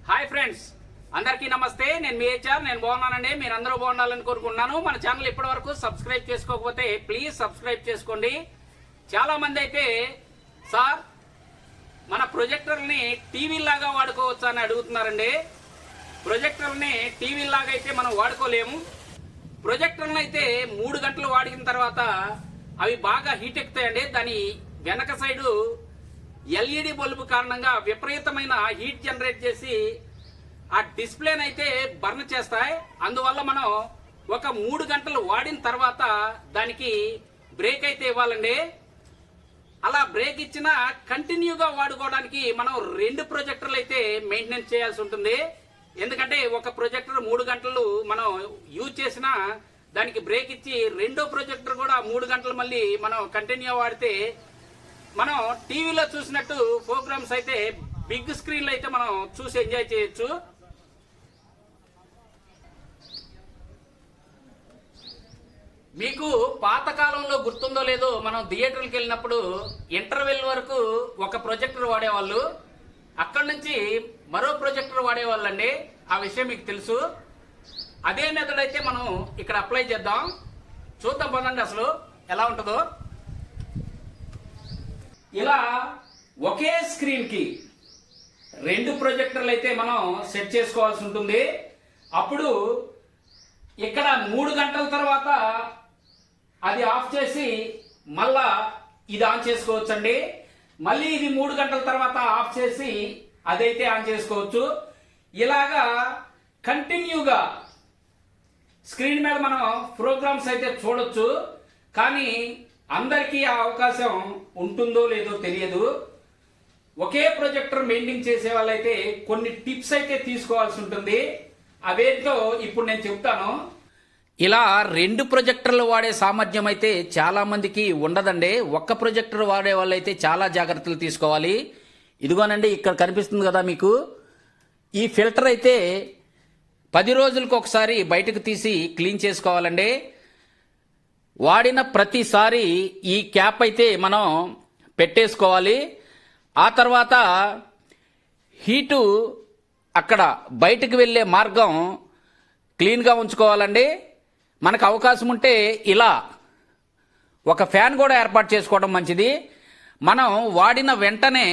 Hi friends, అందరికీ నమస్తే. నేను మీ హెచ్ఆర్. నేను బాగున్నానండి. మీరు అందరూ బాగుండాలని కోరుకుంటున్నాను. మన ఛానల్ ఇప్పటి వరకు సబ్స్క్రైబ్ చేసుకోకపోతే ప్లీజ్ సబ్స్క్రైబ్ చేసుకోండి. చాలా మంది అయితే సార్ మన ప్రొజెక్టర్ని టీవీ లాగా వాడుకోవచ్చా అని అడుగుతున్నారండి. ప్రొజెక్టర్ని టీవీ లాగా అయితే మనం వాడుకోలేము. ప్రొజెక్టర్ని అయితే 3 గంటలు వాడిన తర్వాత అవి బాగా హీట్ ఎక్కుతాయండి. దాని వెనక సైడు ఎల్ఈడి బల్బు కారణంగా విపరీతమైన హీట్ జనరేట్ చేసి ఆ డిస్ప్లేని అయితే బర్న్ చేస్తాయి. అందువల్ల మనం ఒక 3 గంటలు వాడిన తర్వాత దానికి బ్రేక్ అయితే ఇవ్వాలండి. అలా బ్రేక్ ఇచ్చిన కంటిన్యూగా వాడుకోవడానికి మనం 2 ప్రొజెక్టర్లు అయితే మెయింటెనెన్స్ చేయాల్సి ఉంటుంది. ఎందుకంటే ఒక ప్రొజెక్టర్ 3 గంటలు మనం యూజ్ చేసినా దానికి బ్రేక్ ఇచ్చి రెండో ప్రొజెక్టర్ కూడా 3 గంటలు మళ్ళీ మనం కంటిన్యూ వాడితే మనం టీవీలో చూసినట్టు ప్రోగ్రామ్స్ అయితే బిగ్ స్క్రీన్లో అయితే మనం చూసి ఎంజాయ్ చేయొచ్చు. మీకు పాతకాలంలో గుర్తుందో లేదో, మనం థియేటర్కి వెళ్ళినప్పుడు ఇంటర్వెల్ వరకు ఒక ప్రొజెక్టర్ వాడేవాళ్ళు, అక్కడి నుంచి మరో ప్రొజెక్టర్ వాడేవాళ్ళు అండి. ఆ విషయం మీకు తెలుసు. అదే మెథడ్ అయితే మనం ఇక్కడ అప్లై చేద్దాం. చూద్దాం పదండి అసలు ఎలా ఉంటుందో. ఇలా ఒకే స్క్రీన్ కి 2 ప్రొజెక్టర్లు అయితే మనం సెట్ చేసుకోవాల్సి ఉంటుంది. అప్పుడు ఇక్కడ 3 గంటల తర్వాత అది ఆఫ్ చేసి మళ్ళా ఇది ఆన్ చేసుకోవచ్చండి. మళ్ళీ ఇది 3 గంటల తర్వాత ఆఫ్ చేసి అదైతే ఆన్ చేసుకోవచ్చు. ఇలాగా కంటిన్యూగా స్క్రీన్ మీద మనం ప్రోగ్రామ్స్ అయితే చూడొచ్చు. కానీ అందరికీ ఆ అవకాశం ఉంటుందో లేదో తెలియదు. ఒకే ప్రొజెక్టర్ మెయింటైన్ చేసే వాళ్ళైతే కొన్ని టిప్స్ అయితే తీసుకోవాల్సి ఉంటుంది. అవేంటో ఇప్పుడు నేను చెప్తాను. ఇలా 2 ప్రొజెక్టర్లు వాడే సామర్థ్యం అయితే చాలా మందికి ఉండదండి. ఒక్క ప్రొజెక్టర్ వాడే వాళ్ళైతే చాలా జాగ్రత్తలు తీసుకోవాలి. ఇదిగోనండి, ఇక్కడ కనిపిస్తుంది కదా మీకు, ఈ ఫిల్టర్ అయితే 10 రోజులకు ఒకసారి బయటకు తీసి క్లీన్ చేసుకోవాలండి. వాడిన ప్రతిసారి ఈ క్యాప్ అయితే మనం పెట్టేసుకోవాలి. ఆ తర్వాత హీటు అక్కడ బయటకు వెళ్ళే మార్గం క్లీన్గా ఉంచుకోవాలండి. మనకు అవకాశం ఉంటే ఇలా ఒక ఫ్యాన్ కూడా ఏర్పాటు చేసుకోవడం మంచిది. మనం వాడిన వెంటనే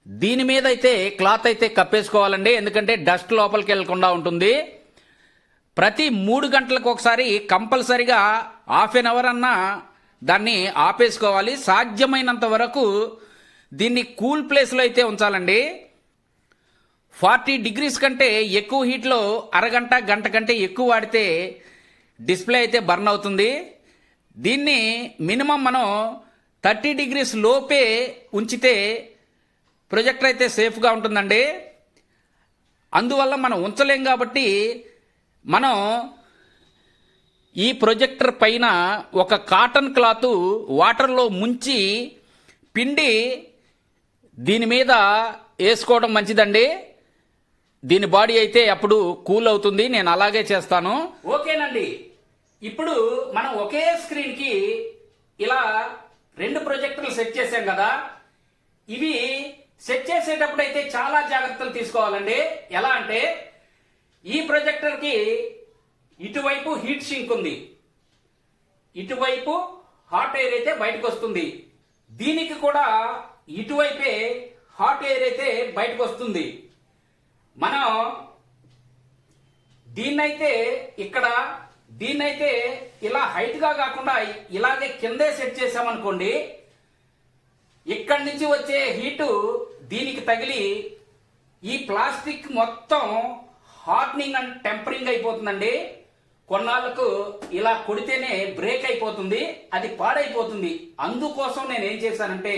దీని మీద అయితే క్లాత్ అయితే కప్పేసుకోవాలండి. ఎందుకంటే డస్ట్ లోపలికి వెళ్లకుండా ఉంటుంది. ప్రతి 3 గంటలకు ఒకసారి కంపల్సరిగా ½ గంట అన్నా దాన్ని ఆపేసుకోవాలి. సాధ్యమైనంత వరకు దీన్ని కూల్ ప్లేస్లో అయితే ఉంచాలండి. 40 డిగ్రీస్ కంటే ఎక్కువ హీట్లో అరగంట గంట కంటే ఎక్కువ వాడితే డిస్ప్లే అయితే బర్న్ అవుతుంది. దీన్ని మినిమం మనం 30 డిగ్రీస్ లోపే ఉంచితే ప్రొజెక్టర్ అయితే సేఫ్గా ఉంటుందండి. అందువల్ల మనం ఉంచలేం కాబట్టి మనం ఈ ప్రొజెక్టర్ పైన ఒక కాటన్ క్లాత్ వాటర్లో ముంచి పిండి దీని మీద వేసుకోవడం మంచిదండి. దీని బాడీ అయితే అప్పుడు కూల్ అవుతుంది. నేను అలాగే చేస్తాను. ఓకేనండి, ఇప్పుడు మనం ఒకే స్క్రీన్కి ఇలా 2 ప్రొజెక్టర్లు సెట్ చేసాం కదా. ఇవి సెట్ చేసేటప్పుడు అయితే చాలా జాగ్రత్తలు తీసుకోవాలండి. ఎలా అంటే, ఈ ప్రొజెక్టర్కి ఇటువైపు హీట్ సింక్ ఉంది, ఇటువైపు హాట్ ఎయిర్ అయితే బయటకు వస్తుంది. దీనికి కూడా ఇటువైపే హాట్ ఎయిర్ అయితే బయటకు వస్తుంది. మనం దీన్నైతే ఇలా హైట్గా కాకుండా ఇలాగే కిందే సెట్ చేసామనుకోండి, ఇక్కడి నుంచి వచ్చే హీటు దీనికి తగిలి ఈ ప్లాస్టిక్ మొత్తం హార్డనింగ్ అండ్ టెంపరింగ్ అయిపోతుందండి. కొన్నాళ్ళకు ఇలా కొడితేనే బ్రేక్ అయిపోతుంది, అది పాడైపోతుంది. అందుకోసం నేను ఏం చేశానంటే,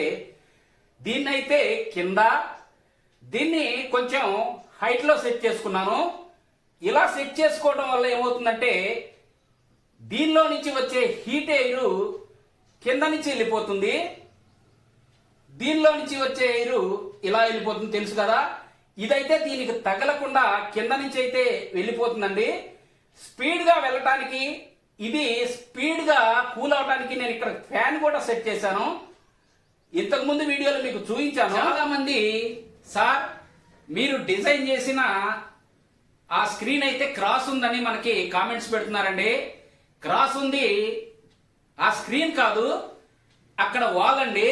దీన్నైతే కింద, దీన్ని కొంచెం హైట్లో సెట్ చేసుకున్నాను. ఇలా సెట్ చేసుకోవడం వల్ల ఏమవుతుందంటే, దీనిలో నుంచి వచ్చే హీట్ ఎయిర్ కింద నుంచి వెళ్ళిపోతుంది, దీనిలో నుంచి వచ్చే ఎయిర్ ఇలా వెళ్ళిపోతుంది. తెలుసు కదా. ఇదైతే దీనికి తగలకుండా కింద నుంచి అయితే వెళ్ళిపోతుందండి. స్పీడ్గా వెళ్ళటానికి, ఇది స్పీడ్గా కూల్ అవడానికి నేను ఇక్కడ ఫ్యాన్ కూడా సెట్ చేశాను. ఇంతకుముందు వీడియోలో మీకు చూపించాను. చాలా మంది సార్ మీరు డిజైన్ చేసిన ఆ స్క్రీన్ అయితే క్రాస్ ఉందని మనకి కామెంట్స్ పెడుతున్నారండి. క్రాస్ ఉంది, ఆ స్క్రీన్ కాదు, అక్కడ వాల్ అండి.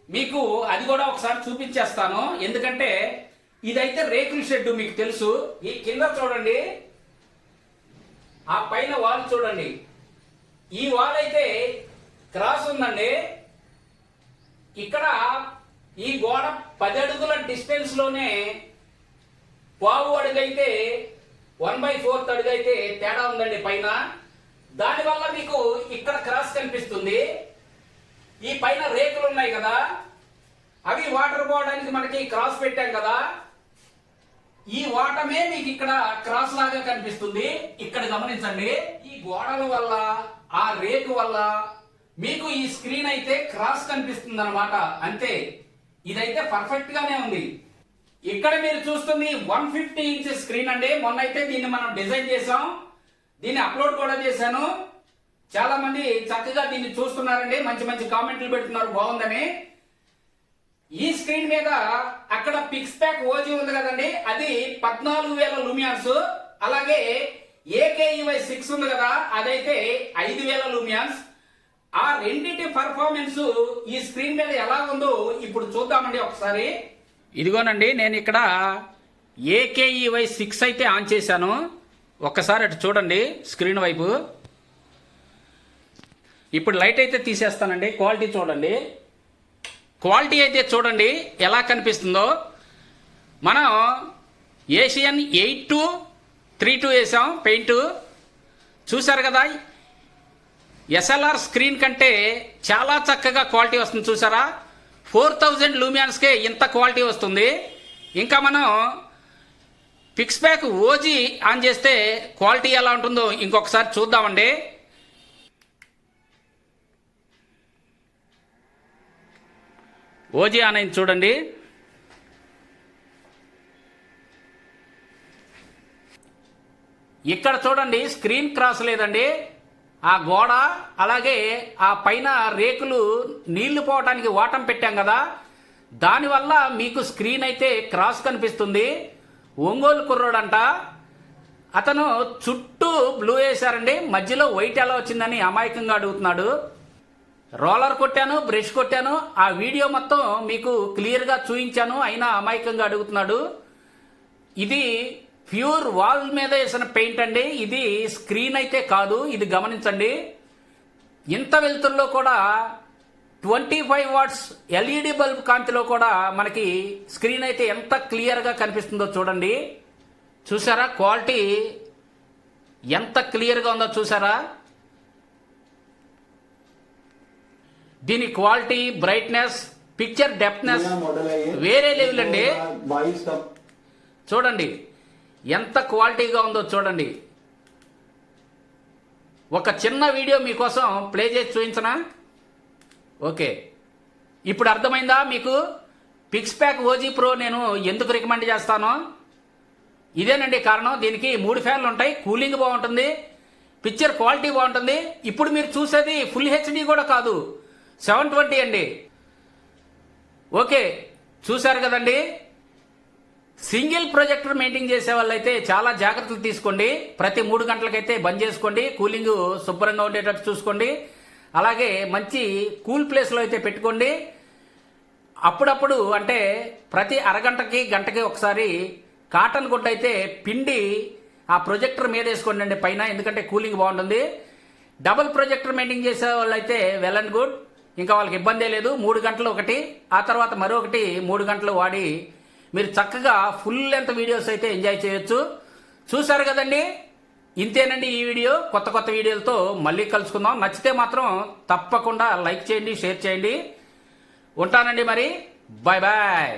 మీకు అది కూడా ఒకసారి చూపించేస్తాను. ఎందుకంటే ఇదైతే రేకుల షెడ్, మీకు తెలుసు. ఈ కింద చూడండి, ఆ పైన వాల్ చూడండి. ఈ వాల్ అయితే క్రాస్ ఉందండి. ఇక్కడ ఈ గోడ 10 అడుగుల డిస్టెన్స్ లోనే పావు అడుగైతే 1/4 అడుగైతే తేడా ఉందండి పైన. దానివల్ల మీకు ఇక్కడ క్రాస్ కనిపిస్తుంది. ఈ పైన రేకులు ఉన్నాయి కదా, అవి వాటర్ పోవడానికి మనకి క్రాస్ పెట్టాం కదా, ఈ వాటమే మీకు ఇక్కడ క్రాస్ లాగా కనిపిస్తుంది. ఇక్కడ గమనించండి, ఈ గోడల వల్ల ఆ రేకు వల్ల మీకు ఈ స్క్రీన్ అయితే క్రాస్ కనిపిస్తుంది అనమాట. అంతే, ఇదైతే పర్ఫెక్ట్ గానే ఉంది. ఇక్కడ మీరు చూస్తుంది 150 ఇంచెస్ స్క్రీన్ అండి. మొన్న అయితే దీన్ని మనం డిజైన్ చేసాం, దీన్ని అప్లోడ్ కూడా చేశాను. చాలా మంది చక్కగా దీన్ని చూస్తున్నారండి, మంచి మంచి కామెంట్లు పెడుతున్నారు బాగుందని. ఈ స్క్రీన్ మీద అక్కడ పిక్స్పాక్ ఓజీ ఉంది కదండి, అది 14,000 లూమియాన్స్. అలాగే AKEY 6 ఉంది కదా, అదైతే 5,000 లూమియాన్స్. ఆ రెండింటి పర్ఫార్మెన్స్ ఈ స్క్రీన్ మీద ఎలా ఉందో ఇప్పుడు చూద్దామండి ఒకసారి. ఇదిగోనండి, నేను ఇక్కడ AKEY 6 అయితే ఆన్ చేశాను. ఒక్కసారి అటు చూడండి స్క్రీన్ వైపు. ఇప్పుడు లైట్ అయితే తీసేస్తానండి. క్వాలిటీ చూడండి, క్వాలిటీ అయితే చూడండి ఎలా కనిపిస్తుందో. మనం ఏషియన్ 8232 వేసాం పెయింట్, చూసారు కదా. SLR స్క్రీన్ కంటే చాలా చక్కగా క్వాలిటీ వస్తుంది చూసారా. 4000 లూమియాన్స్కే ఇంత క్వాలిటీ వస్తుంది. ఇంకా మనం పిక్స్పాక్ ఓజీ ఆన్ చేస్తే క్వాలిటీ ఎలా ఉంటుందో ఇంకొకసారి చూద్దామండి. ఓజీ ఆన్ అయింది చూడండి. ఇక్కడ చూడండి స్క్రీన్ క్రాస్ లేదండి. ఆ గోడ అలాగే ఆ పైన రేకులు నీళ్లు పోవటానికి వాటం పెట్టాం కదా, దానివల్ల మీకు స్క్రీన్ అయితే క్రాస్ కనిపిస్తుంది. ఒంగోలు కుర్రోడంట, అతను చుట్టూ బ్లూ వేశారండి, మధ్యలో వైట్ ఎలా వచ్చిందని అమాయకంగా అడుగుతున్నాడు. రోలర్ కొట్టాను, బ్రష్ కొట్టాను, ఆ వీడియో మొత్తం మీకు క్లియర్గా చూపించాను, అయినా అమాయకంగా అడుగుతున్నాడు. ఇది ప్యూర్ వాల్ మీద వేసిన పెయింట్ అండి, ఇది స్క్రీన్ అయితే కాదు. ఇది గమనించండి, ఇంత వెలుతురులో కూడా 25 వాట్స్ LED బల్బ్ కాంతిలో కూడా మనకి స్క్రీన్ అయితే ఎంత క్లియర్గా కనిపిస్తుందో చూడండి. చూసారా క్వాలిటీ ఎంత క్లియర్గా ఉందో చూసారా. దీని క్వాలిటీ, బ్రైట్నెస్, పిక్చర్ డెప్త్నెస్ వేరే లెవెల్ అండి. చూడండి ఎంత క్వాలిటీగా ఉందో చూడండి. ఒక చిన్న వీడియో మీకోసం ప్లే చేసి చూపించనా? ఓకే, ఇప్పుడు అర్థమైందా మీకు పిక్స్పాక్ ఓజీ ప్రో నేను ఎందుకు రికమెండ్ చేస్తానో? ఇదేనండి కారణం. దీనికి 3 ఫ్యాన్లు ఉంటాయి, కూలింగ్ బాగుంటుంది, పిక్చర్ క్వాలిటీ బాగుంటుంది. ఇప్పుడు మీరు చూసేది ఫుల్ HD కూడా కాదు, 720 అండి. ఓకే, చూశారు కదండి. సింగిల్ ప్రొజెక్టర్ మెయింటైన్ చేసే వాళ్ళైతే చాలా జాగ్రత్తలు తీసుకోండి. ప్రతి 3 గంటలకైతే బంద్ చేసుకోండి, కూలింగ్ శుభ్రంగా ఉండేటట్టు చూసుకోండి. అలాగే మంచి కూల్ ప్లేస్లో అయితే పెట్టుకోండి. అప్పుడప్పుడు అంటే ప్రతి అరగంటకి గంటకి ఒకసారి కాటన్ గుడ్డ అయితే పిండి ఆ ప్రొజెక్టర్ మీద వేసుకోండి అండి పైన, ఎందుకంటే కూలింగ్ బాగుంటుంది. డబుల్ ప్రొజెక్టర్ మెయింటైన్ చేసే వాళ్ళైతే వెల్ అండ్ గుడ్, ఇంకా వాళ్ళకి ఇబ్బందే లేదు. 3 గంటలు ఒకటి, ఆ తర్వాత మరొకటి 3 గంటలు వాడి మీరు చక్కగా ఫుల్ లెంత్ వీడియోస్ అయితే ఎంజాయ్ చేయొచ్చు. చూసారు కదండి, ఇంతేనండి ఈ వీడియో. కొత్త కొత్త వీడియోలతో మళ్ళీ కలుసుకుందాం. నచ్చితే మాత్రం తప్పకుండా లైక్ చేయండి, షేర్ చేయండి. ఉంటానండి మరి, బాయ్ బాయ్.